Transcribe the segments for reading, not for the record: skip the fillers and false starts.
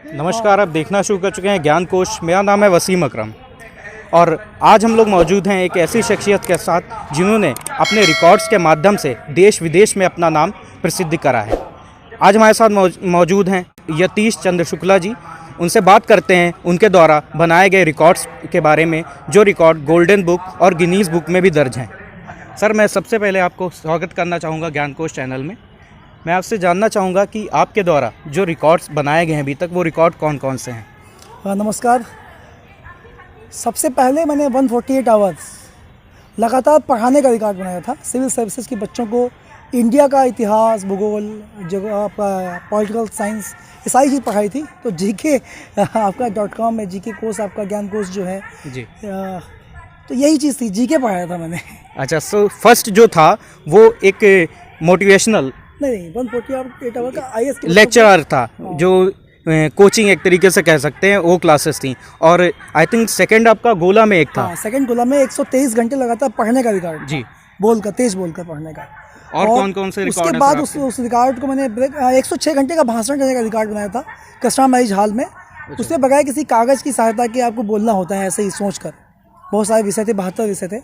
नमस्कार, आप देखना शुरू कर चुके हैं ज्ञान कोश। मेरा नाम है वसीम अकरम और आज हम लोग मौजूद हैं एक ऐसी शख्सियत के साथ जिन्होंने अपने रिकॉर्ड्स के माध्यम से देश विदेश में अपना नाम प्रसिद्ध करा है। आज हमारे साथ मौजूद हैं यतीश चंद्र शुक्ला जी। उनसे बात करते हैं उनके द्वारा बनाए गए रिकॉर्ड्स के बारे में, जो रिकॉर्ड गोल्डन बुक और गिनीज़ बुक में भी दर्ज हैं। सर, मैं सबसे पहले आपको स्वागत करना चाहूँगा ज्ञान कोश चैनल में। मैं आपसे जानना चाहूँगा कि आपके द्वारा जो रिकॉर्ड्स बनाए गए हैं अभी तक, वो रिकॉर्ड कौन कौन से हैं? नमस्कार। सबसे पहले मैंने 148 आवर्स लगातार पढ़ाने का रिकॉर्ड बनाया था। सिविल सर्विसेज के बच्चों को इंडिया का इतिहास, भूगोल, आपका पॉलिटिकल साइंस, ये सारी चीज़ पढ़ाई थी। तो जीके आपका .com में जीके कोर्स, आपका ज्ञान कोर्स जो है जी, तो यही चीज़ थी, जीके पढ़ाया था मैंने। अच्छा, सो फर्स्ट जो था वो एक मोटिवेशनल नहीं 148 आवर का IAS लेक्चरर था, जो कोचिंग एक तरीके से कह सकते हैं, वो क्लासेस थी। और आई थिंक सेकंड आपका गोला में एक था। सेकंड गोला में 123 घंटे लगातार पढ़ने का रिकॉर्ड जी, तेज बोलकर पढ़ने का। और कौन कौन से रिकॉर्ड? उसके बाद उस रिकॉर्ड को मैंने 106 घंटे का भाषण देने का रिकॉर्ड बनाया था कस्टमर मैरिज हॉल में। उससे बगैर किसी कागज़ की सहायता के आपको बोलना होता है, ऐसे ही सोच कर। बहुत सारे विषय थे, 72 विषय थे,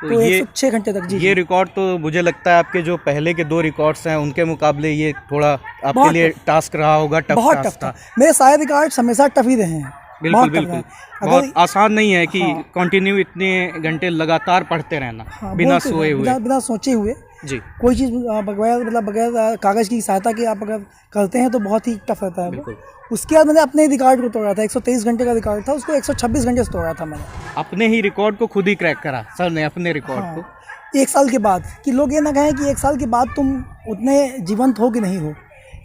तो 106 घंटे तक। जी, ये रिकॉर्ड तो मुझे लगता है आपके जो पहले के 2 रिकॉर्ड्स हैं उनके मुकाबले ये थोड़ा आपके लिए टास्क रहा होगा। बहुत टफ था। मेरे सारे रिकॉर्ड हमेशा टफ ही रहे हैं। बिल्कुल बिल्कुल, बहुत आसान नहीं है कि कंटिन्यू इतने घंटे लगातार पढ़ते रहना बिना सोए हुए, बिना सोचे हुए जी। कोई चीज़ बगैर कागज़ की सहायता के आप अगर करते हैं तो बहुत ही टफ रहता है। उसके बाद मैंने अपने रिकॉर्ड को तोड़ा था। 123 घंटे का रिकॉर्ड था, उसको 126 घंटे से तोड़ा था मैंने। अपने ही रिकॉर्ड को खुद ही क्रैक करा सर ने, अपने रिकॉर्ड को 1 साल के बाद। कि लोग ये ना कहें कि 1 साल के बाद तुम उतने जीवंत हो कि नहीं हो,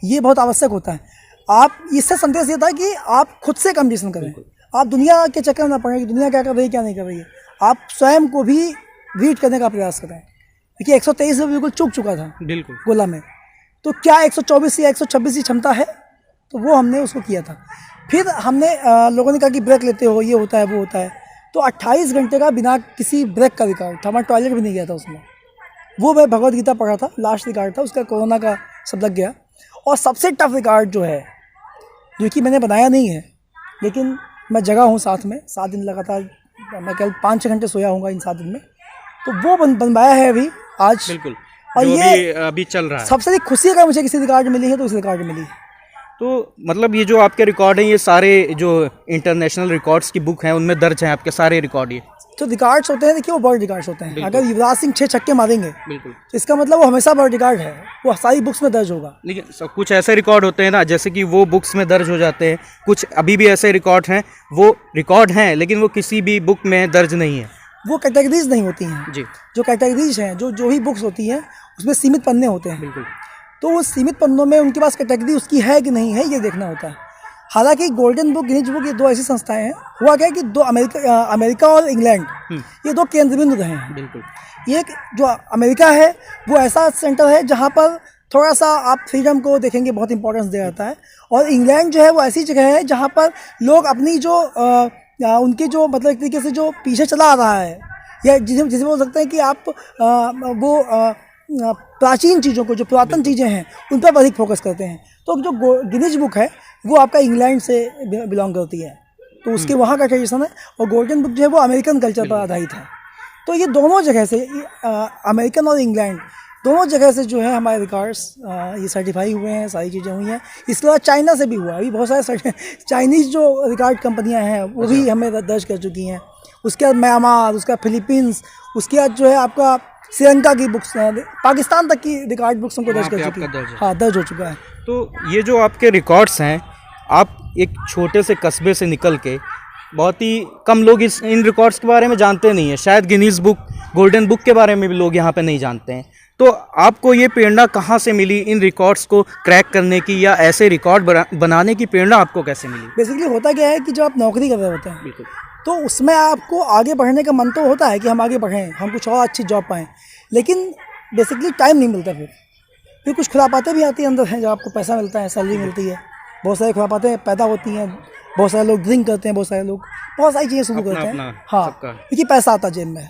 ये बहुत आवश्यक होता है। आप इससे संदेश ये था कि आप खुद से कंपटीशन करें। आप दुनिया के चक्कर में ना पड़ें कि दुनिया क्या कर रही है, क्या नहीं कर रही है। आप स्वयं को भी बीट करने का प्रयास करें। देखिए 123 में बिल्कुल चूक चुका था बिल्कुल गोला में, तो क्या 124 या 126 की क्षमता है, तो वो हमने उसको किया था। फिर हमने लोगों ने कहा कि ब्रेक लेते हो, ये होता है वो होता है, तो 28 घंटे का बिना किसी ब्रेक का रिकॉर्ड था। मैं टॉयलेट भी नहीं गया था उसमें। वो मैं भगवद गीता पढ़ा था, लास्ट रिकॉर्ड था उसका, कोरोना का सब लग गया। और सबसे टफ रिकॉर्ड जो है, जो कि मैंने बनाया नहीं है लेकिन मैं जगा हूँ साथ में, 7 दिन लगातार, मैं केवल 5-6 घंटे सोया हूँगा इन 7 दिन में, तो वो बनवाया है अभी आज। बिल्कुल, और ये अभी चल रहा है। सबसे खुशी अगर मुझे किसी रिकॉर्ड मिली है तो इस रिकॉर्ड मिली है। तो मतलब ये जो आपके रिकॉर्ड हैं, ये सारे जो इंटरनेशनल रिकॉर्ड्स की बुक हैं उनमें दर्ज हैं आपके सारे रिकॉर्ड? ये जो रिकॉर्ड्स होते हैं, देखिए वो वर्ल्ड रिकॉर्ड्स होते हैं। अगर युवराज सिंह 6 छक्के मारेंगे बिल्कुल, तो इसका मतलब वो हमेशा वर्ल्ड रिकॉर्ड है, वो सारी बुक्स में दर्ज होगा। लेकिन कुछ ऐसे रिकॉर्ड होते हैं ना, जैसे कि वो बुक्स में दर्ज हो जाते हैं, कुछ अभी भी ऐसे रिकॉर्ड हैं, वो रिकॉर्ड हैं लेकिन वो किसी भी बुक में दर्ज नहीं है। वो कैटेगरीज नहीं होती हैं जी। जो कैटेगरीज हैं, जो ही बुक्स होती हैं उसमें सीमित पन्ने होते हैं। बिल्कुल, तो वो सीमित पन्नों में उनके पास कैटेगरी उसकी है कि नहीं है, ये देखना होता है। हालांकि गोल्डन बुक, गिनीज बुक, ये 2 ऐसी संस्थाएं हैं। हुआ क्या कि 2 अमेरिका और इंग्लैंड, ये 2 केंद्र बिंदु रहे हैं। बिल्कुल, ये जो अमेरिका है वो ऐसा सेंटर है जहाँ पर थोड़ा सा आप फ्रीडम को देखेंगे, बहुत इंपॉर्टेंस दिया जाता है। और इंग्लैंड जो है वो ऐसी जगह है जहाँ पर लोग अपनी जो उनके जो मतलब एक तरीके से जो पीछे चला आ रहा है, या जिसे बोल सकते हैं कि आप प्राचीन चीज़ों को, जो पुरातन चीज़ें हैं, उन पर अधिक फोकस करते हैं। तो जो गिनीज बुक है वो आपका इंग्लैंड से बिलोंग करती है, तो उसके वहाँ का ट्रेडिशन है। और गोल्डन बुक जो है वो अमेरिकन कल्चर पर आधारित है। तो ये दोनों जगह से, अमेरिकन और इंग्लैंड दोनों जगह से जो है हमारे रिकॉर्ड्स ये सर्टिफाई हुए हैं, सारी चीज़ें हुई हैं। इसके बाद चाइना से भी हुआ है। अभी बहुत सारे चाइनीज़ जो रिकॉर्ड कंपनियाँ हैं वो भी हमें दर्ज कर चुकी हैं। उसके बाद म्यांमार, उसका फिलीपींस, उसके बाद जो है आपका श्रीलंका की बुक्स, पाकिस्तान तक की रिकॉर्ड बुक्स हमको दर्ज कर चुकी है। हाँ, दर्ज हो चुका है। तो ये जो आपके रिकॉर्ड्स हैं, आप एक छोटे से कस्बे से निकल के, बहुत ही कम लोग इन रिकॉर्ड्स के बारे में जानते नहीं हैं, शायद गिनीज बुक, गोल्डन बुक के बारे में भी लोग यहाँ पे नहीं जानते हैं। तो आपको ये प्रेरणा कहाँ से मिली इन रिकॉर्ड्स को क्रैक करने की, या ऐसे रिकॉर्ड बनाने की प्रेरणा आपको कैसे मिली? बेसिकली होता क्या है कि जब आप नौकरी कर रहे होते हैं, बिल्कुल, तो उसमें आपको आगे बढ़ने का मन तो होता है कि हम आगे बढ़ें, हम कुछ और अच्छी जॉब पाएँ, लेकिन बेसिकली टाइम नहीं मिलता। फिर कुछ खुरापातें भी आती हैं अंदर हैं, जब आपको पैसा मिलता है, सैलरी मिलती है, बहुत सारी खुरापातें पैदा होती हैं, बहुत सारे लोग ड्रिंक करते हैं, बहुत सारे लोग बहुत सारी चीज़ें शुरू करते हैं। हाँ, क्योंकि पैसा आता जेब में।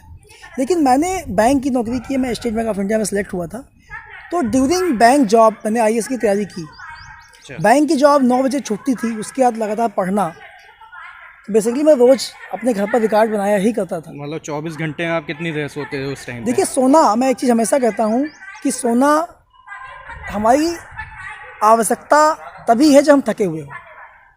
लेकिन मैंने बैंक की नौकरी की है, मैं स्टेट बैंक ऑफ इंडिया में सेलेक्ट हुआ था। तो ड्यूरिंग बैंक जॉब मैंने IAS की तैयारी की। बैंक की जॉब 9 बजे छुट्टी थी, उसके बाद लगातार पढ़ना। बेसिकली मैं रोज अपने घर पर रिकॉर्ड बनाया ही करता था। मतलब 24 घंटे में आप कितनी देर सोते थे उस टाइम? देखिए सोना, मैं एक चीज़ हमेशा कहता हूँ कि सोना हमारी आवश्यकता तभी है जब हम थके हुए हो।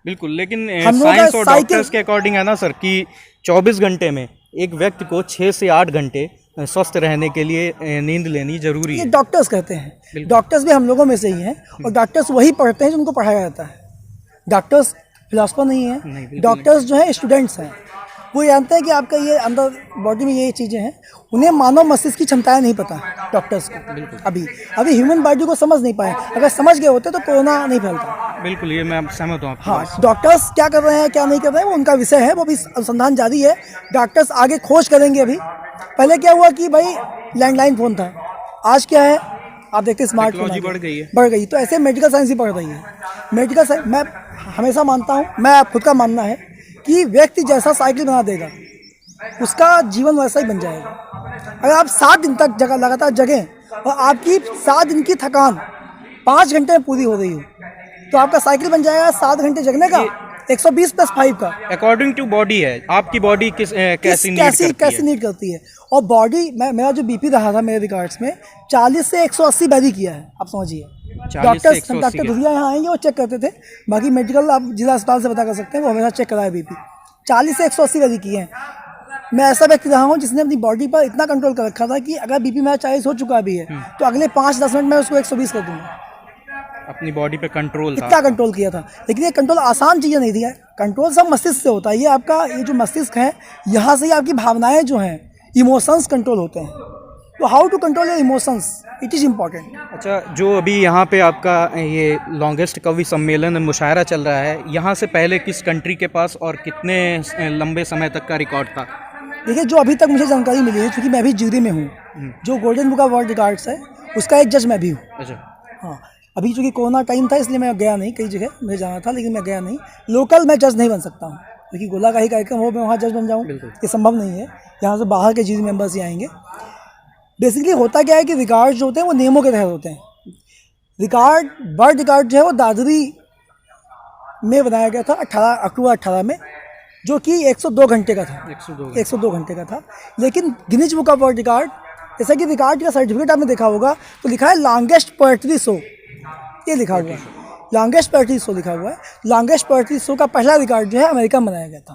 बिल्कुल, लेकिन हम लोगों का साइंस और साइकिल- डॉक्टर्स के अकॉर्डिंग है ना सर कि 24 घंटे में एक व्यक्ति को 6 से 8 घंटे स्वस्थ रहने के लिए नींद लेनी जरूरी ये है। डॉक्टर्स कहते हैं, डॉक्टर्स भी हम लोगों में से ही हैं, और डॉक्टर्स वही पढ़ते हैं जो उनको पढ़ाया जाता है। डॉक्टर्स फिलोसफर नहीं है, बिल्कुल डॉक्टर्स जो है स्टूडेंट्स हैं। वो जानते हैं कि आपका ये अंदर बॉडी में ये चीज़ें हैं। उन्हें मानव मस्तिष्क की क्षमताएं नहीं पता डॉक्टर्स को। अभी ह्यूमन बॉडी को समझ नहीं पाए। अगर समझ गए होते तो कोरोना नहीं फैलता। बिल्कुल, ये मैं सहमत हूँ आपकी हाँ, बात से। डॉक्टर्स क्या कर रहे हैं क्या नहीं कर रहे हैं वो उनका विषय है, वो भी अनुसंधान जारी है। डॉक्टर्स आगे खोज करेंगे। अभी पहले क्या हुआ कि भाई लैंडलाइन फ़ोन था, आज क्या है आप देखते हैं स्मार्टफोन टेक्नोलॉजी बढ़ गई है। तो ऐसे मेडिकल साइंस भी बढ़ रही है। मेडिकल साइंस मैं हमेशा मानता हूँ, मैं खुद का मानना है कि व्यक्ति जैसा साइकिल बना देगा उसका जीवन वैसा ही बन जाएगा। अगर आप 7 दिन तक जगह लगातार जगें और आपकी 7 दिन की थकान 5 घंटे में पूरी हो रही हो तो आपका साइकिल बन जाएगा 7 घंटे जगने का 120 + 5 का। अकॉर्डिंग टू बॉडी है, आपकी बॉडी कैसी नीड करती है। और बॉडी मेरा जो बीपी रहा था मेरे रिकॉर्ड्स में 40 से 180 वैरी किया है, आप समझिए। 40 से 180 डॉक्टर धुरिया यहाँ आएंगे वो चेक करते थे, बाकी मेडिकल आप जिला अस्पताल से पता कर सकते हैं, वो हमेशा चेक कराया बीपी। 40 से 180 वैरी किए हैं। मैं ऐसा व्यक्ति रहा हूँ जिसने अपनी बॉडी पर इतना कंट्रोल कर रखा था कि अगर बीपी मेरा 40 हो चुका भी है तो अगले 5-10 मिनट में उसको 120 कर दूंगा। अपनी बॉडी पे कंट्रोल था। इतना कंट्रोल किया था। लेकिन ये कंट्रोल आसान चीज़ें नहीं थी। कंट्रोल सब मस्तिष्क से होता है। ये आपका ये जो मस्तिष्क है, यहाँ से ही आपकी भावनाएं जो हैं, इमोशंस कंट्रोल होते हैं। तो how to control your emotions, it is important. अच्छा, जो अभी यहाँ पे आपका ये लॉन्गेस्ट कवि सम्मेलन मुशायरा चल रहा है, यहाँ से पहले किस कंट्री के पास और कितने लंबे समय तक का रिकॉर्ड था? देखिए, जो अभी तक मुझे जानकारी मिली है, क्योंकि मैं भी ज्यूरी में हूँ, जो golden book of world records है उसका एक जज मैं भी हूँ। अच्छा। हाँ, अभी चूँकि कोरोना टाइम था इसलिए मैं गया नहीं, कई जगह मुझे जाना था लेकिन मैं गया नहीं। लोकल मैं जज नहीं बन सकता हूँ, क्योंकि गोला का ही कार्यक्रम हो मैं वहाँ जज बन जाऊँ, ये संभव नहीं है। यहाँ से बाहर के ज्यूरी मेंबर्स ही आएंगे। बेसिकली होता क्या है कि रिकॉर्ड जो होते हैं वो नियमों के तहत होते हैं। रिकॉर्ड वर्ल्ड रिकॉर्ड जो है वो दादरी में बनाया गया था 18 अक्टूबर 18 में, जो कि 102 घंटे का था। 102 घंटे का था। लेकिन Guinness book of world record, जैसा कि रिकॉर्ड का सर्टिफिकेट आपने देखा होगा तो लिखा है लॉन्गेस्ट पोएट्री शो, ये लिखा हुआ है, लॉन्गेस्ट पोएट्री शो लिखा हुआ है। लॉन्गेस्ट पोएट्री शो का पहला रिकॉर्ड जो है अमेरिका में बनाया गया था।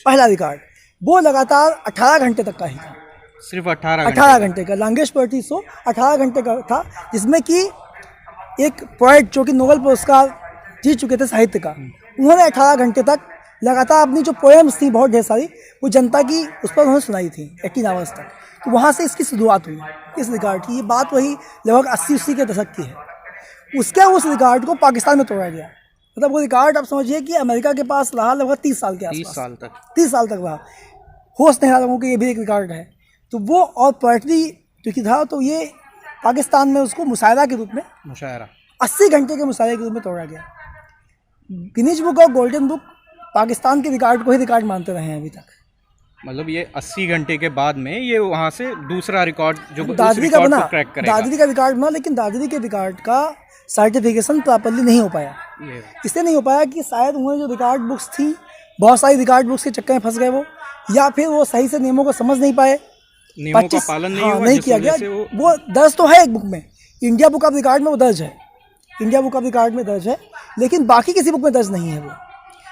पहला रिकॉर्ड वो लगातार 18 घंटे तक का ही था। सिर्फ 18 घंटे का लॉन्गेस्ट पोएट्री शो 18 घंटे का था, जिसमें कि एक पोएट जो कि नोबेल पुरस्कार जीत चुके थे साहित्य का, उन्होंने 18 घंटे तक लगातार अपनी जो पोएम्स थी बहुत ढेर सारी, वो जनता की उस पर उन्होंने सुनाई थी 18 आवर्स तक। तो वहाँ से इसकी शुरुआत हुई, इस रिकॉर्ड की। ये बात वही लगभग 80 के दशक की है। उसके उस रिकॉर्ड को पाकिस्तान में तोड़ा गया। मतलब वो रिकॉर्ड आप समझिए कि अमेरिका के पास रहा लगभग 30 साल के आसपास, 30 साल तक रहा। होश नहीं रहा लोगों को ये भी एक रिकॉर्ड है। तो वो और पोएट्री जो था, तो ये पाकिस्तान में उसको मुशायरा के रूप में, 80 घंटे के मुशायरे के रूप में तोड़ा गया। गिनीज बुक और गोल्डन बुक पाकिस्तान के रिकॉर्ड को ही रिकॉर्ड मानते रहे हैं अभी तक। मतलब ये 80 घंटे के बाद में ये वहाँ से दूसरा रिकॉर्ड जो दादरी का बना, क्रैक करेगा। दादरी का रिकॉर्ड बना, लेकिन दादरी के रिकॉर्ड का सर्टिफिकेशन प्रॉपर्ली नहीं हो पाया। इसलिए नहीं हो पाया कि शायद उन्होंने जो रिकॉर्ड बुक्स थी, बहुत सारी रिकॉर्ड बुक्स के चक्कर में फंस गए वो, या फिर वो सही से नियमों को समझ नहीं पाए, नियमों का पालन नहीं किया गया। वो दर्ज तो है एक बुक में, इंडिया बुक ऑफ रिकॉर्ड में वो दर्ज है, इंडिया बुक ऑफ रिकॉर्ड में दर्ज है, लेकिन बाकी किसी बुक में दर्ज नहीं है। वो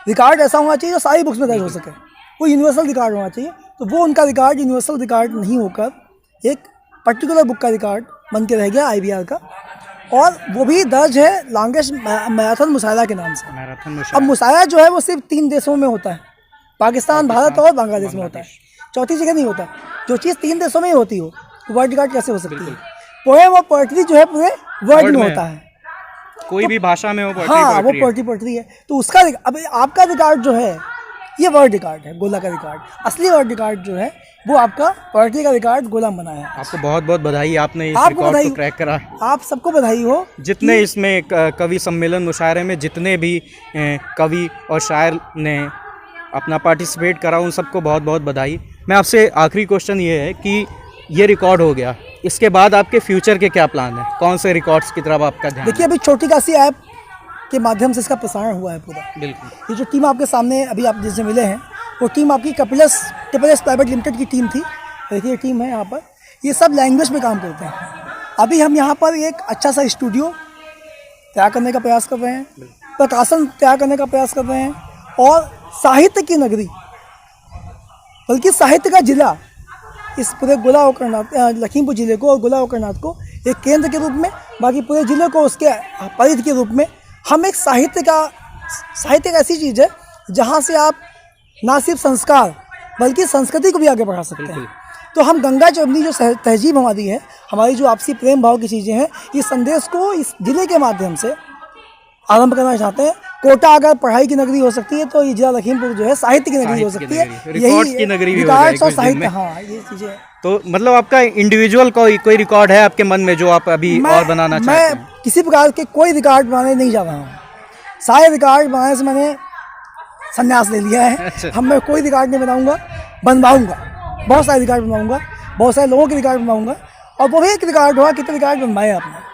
रिकॉर्ड ऐसा होना चाहिए जो सारी बुक्स में दर्ज हो सके, वो यूनिवर्सल रिकॉर्ड होना चाहिए। तो वो उनका रिकॉर्ड यूनिवर्सल रिकॉर्ड नहीं होकर एक पर्टिकुलर बुक का रिकॉर्ड बन के रह गया IBR का, और वो भी दर्ज है लॉन्गेस्ट मैराथन मुशायरा के नाम से। अब मुशायरा जो है वो सिर्फ 3 देशों में होता है, पाकिस्तान, भारत और बांग्लादेश में होता है, चौथी जगह नहीं होता। जो चीज़ 3 देशों में ही होती हो, वर्ल्ड रिकॉर्ड कैसे हो सकती है? पोएम और पोएट्री जो है पूरे वर्ल्ड में होता है, कोई भी भाषा में वो पोएट्री है। तो उसका अब आपका रिकॉर्ड जो है ये वर्ल्ड रिकॉर्ड है, गोला का रिकॉर्ड। असली वर्ल्ड रिकॉर्ड जो है वो आपका पोएट्री का रिकॉर्ड गोला बनाया है। आपको बहुत बहुत बधाई, आपने इस रिकॉर्ड को क्रैक करा। आप सबको बधाई हो। जितने इसमें कवि सम्मेलन मुशायरे में जितने भी कवि और शायर ने अपना पार्टिसिपेट करा, उन सबको बहुत बहुत बधाई। मैं आपसे आखिरी क्वेश्चन ये है कि ये रिकॉर्ड हो गया, इसके बाद आपके फ्यूचर के क्या प्लान हैं? कौन से रिकॉर्ड्स की तरफ आपका ध्यान? देखिए, अभी छोटी काशी ऐप के माध्यम से इसका प्रसारण हुआ है पूरा। बिल्कुल। ये जो टीम आपके सामने अभी आप जिससे मिले हैं, वो टीम आपकी कपिलस प्राइवेट लिमिटेड की टीम थी। देखिए टीम है यहाँ पर, ये सब लैंग्वेज में काम करते हैं। अभी हम यहाँ पर एक अच्छा सा स्टूडियो तैयार करने का प्रयास कर रहे हैं, प्रकाशन तैयार करने का प्रयास कर रहे हैं, और साहित्य की नगरी, बल्कि साहित्य का जिला, इस पूरे गोला ओकरनाथ लखीमपुर जिले को और गोला ओकरनाथ को एक केंद्र के रूप में, बाकी पूरे जिले को उसके परिधि के रूप में हम एक साहित्य एक ऐसी चीज़ है जहाँ से आप ना सिर्फ संस्कार बल्कि संस्कृति को भी आगे बढ़ा सकते हैं। तो हम गंगा जमुनी जो तहजीब हमारी है, हमारी जो आपसी प्रेम भाव की चीज़ें हैं, इस संदेश को इस जिले के माध्यम से आरंभ करना चाहते हैं। कोटा अगर पढ़ाई की नगरी हो सकती है तो ये जिला लखीमपुर जो है साहित्य की नगरी हो सकती है, रिकॉर्ड्स की नगरी भी हो जाएगी और साहित्य, हाँ ये चीज़ें। तो मतलब आपका इंडिविजुअल कोई रिकॉर्ड है आपके मन में जो आप अभी और बनाना चाहते हैं? मैं किसी प्रकार के कोई रिकॉर्ड बनाने नहीं जा रहा हूँ। सारे रिकॉर्ड बनाने से मैंने संन्यास ले लिया है। अच्छा। हम मैं कोई रिकॉर्ड नहीं बनाऊंगा, बनवाऊंगा, बहुत सारे रिकॉर्ड बनवाऊंगा, बहुत सारे लोगों के रिकॉर्ड बनवाऊंगा, और वो भी एक रिकॉर्ड होगा कितने रिकॉर्ड बनवाए आपने।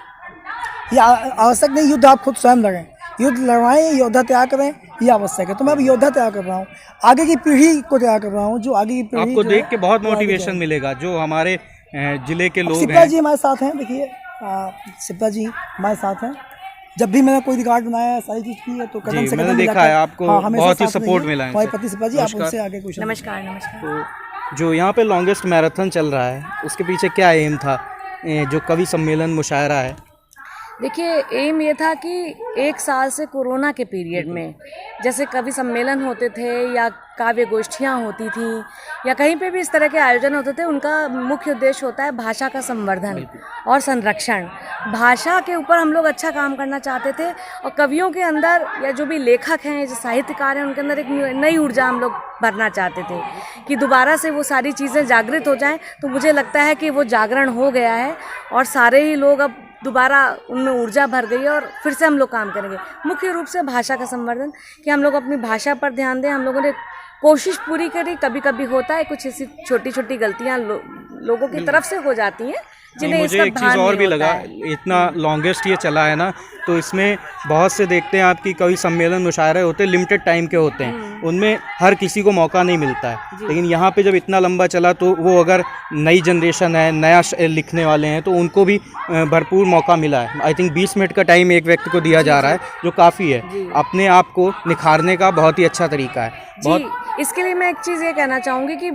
ये आवश्यक नहीं युद्ध आप खुद स्वयं लड़ें, युद्ध लड़वाएं, योद्धा तैयार करें, ये आवश्यक है। तो मैं अब योद्धा तैयार कर रहा हूँ, आगे की पीढ़ी को तैयार कर रहा हूँ, जो आगे की पीढ़ी आपको जो देख है, के बहुत वो आगे मोटिवेशन जाए। मिलेगा जो हमारे जिले के लोग सिप्रा हैं। जी हमारे साथ हैं, देखिए सिप्रा जी हमारे साथ हैं। जब भी मैंने कोई रिकॉर्ड बनाया है, सारी चीज़ की है, तो कदम जी, से मैंने कदम देखा मिलाकर, है आपको हाँ, हमेशा बहुत ही साथ रही सपोर्ट हैं। मिला है हमारी इनसे। पति सिप्रा जी, आप नमस्कार। उनसे आगे कुछ नमस्कार नमस्कार। तो जो यहाँ पे लॉन्गेस्ट मैराथन चल रहा है, उसके पीछे क्या एम था? जो कवि सम्मेलन मुशायरा है, देखिए एम ये था कि एक साल से कोरोना के पीरियड में जैसे कवि सम्मेलन होते थे या काव्य गोष्ठियाँ होती थी या कहीं पे भी इस तरह के आयोजन होते थे, उनका मुख्य उद्देश्य होता है भाषा का संवर्धन और संरक्षण। भाषा के ऊपर हम लोग अच्छा काम करना चाहते थे, और कवियों के अंदर या जो भी लेखक हैं, जो साहित्यकार हैं, उनके अंदर एक नई ऊर्जा हम लोग भरना चाहते थे कि दोबारा से वो सारी चीज़ें जागृत हो जाएं। तो मुझे लगता है कि वो जागरण हो गया है और सारे ही लोग अब दोबारा उनमें ऊर्जा भर गई है और फिर से हम लोग काम करेंगे। मुख्य रूप से भाषा का संवर्धन, कि हम लोग अपनी भाषा पर ध्यान दें। हम लोगों ने कोशिश पूरी करी, कभी कभी होता है कुछ ऐसी छोटी छोटी गलतियां लोगों की तरफ से हो जाती हैं जिन्हें मुझे इसका एक चीज़ भान और नहीं भी होता लगा, है। इतना लॉन्गेस्ट ये चला है ना, तो इसमें बहुत से देखते हैं आपकी कवि सम्मेलन मुशायरे होते हैं, लिमिटेड टाइम के होते हैं, उनमें हर किसी को मौका नहीं मिलता है। लेकिन यहाँ पे जब इतना लंबा चला तो वो अगर नई जनरेशन है, नया लिखने वाले हैं, तो उनको भी भरपूर मौका मिला है। आई थिंक 20 मिनट का टाइम एक व्यक्ति को दिया जा रहा है, जो काफ़ी है अपने आप को निखारने का बहुत ही अच्छा तरीका है। जी, इसके लिए मैं एक चीज़ ये कहना चाहूँगी कि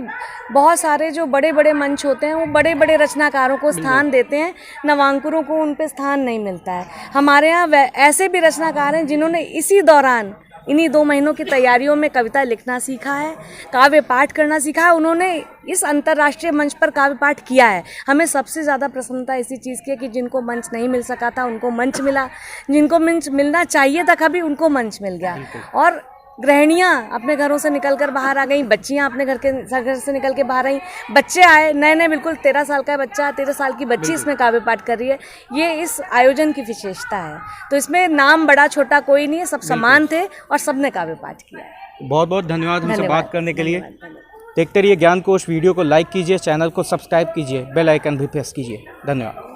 बहुत सारे जो बड़े बड़े मंच होते हैं वो बड़े बड़े रचनाकारों को स्थान देते हैं, नवांकुरों को उन पे स्थान नहीं मिलता है। हमारे यहाँ ऐसे भी रचनाकार हैं जिन्होंने इसी दौरान इन्हीं 2 महीनों की तैयारियों में कविता लिखना सीखा है, काव्य पाठ करना सीखा है। उन्होंने इस अंतर्राष्ट्रीय मंच पर काव्य पाठ किया है। हमें सबसे ज़्यादा प्रसन्नता इसी चीज़ की है कि जिनको मंच नहीं मिल सका था उनको मंच मिला, जिनको मंच मिलना चाहिए था कभी उनको मंच मिल गया। और गृहिणियाँ अपने घरों से निकल कर बाहर आ गई, बच्चियाँ अपने घर से निकल के बाहर आई, बच्चे आए नए नए, बिल्कुल 13 साल का बच्चा, 13 साल की बच्ची इसमें काव्य पाठ कर रही है। ये इस आयोजन की विशेषता है। तो इसमें नाम बड़ा छोटा कोई नहीं है, सब समान थे और सबने काव्य पाठ किया। बहुत बहुत धन्यवाद हमसे धन्यवाद, बात करने के लिए। धन्यवाद। देखते रहिए ज्ञान कोश। वीडियो को लाइक कीजिए, चैनल को सब्सक्राइब कीजिए, बेल आइकन भी प्रेस कीजिए। धन्यवाद।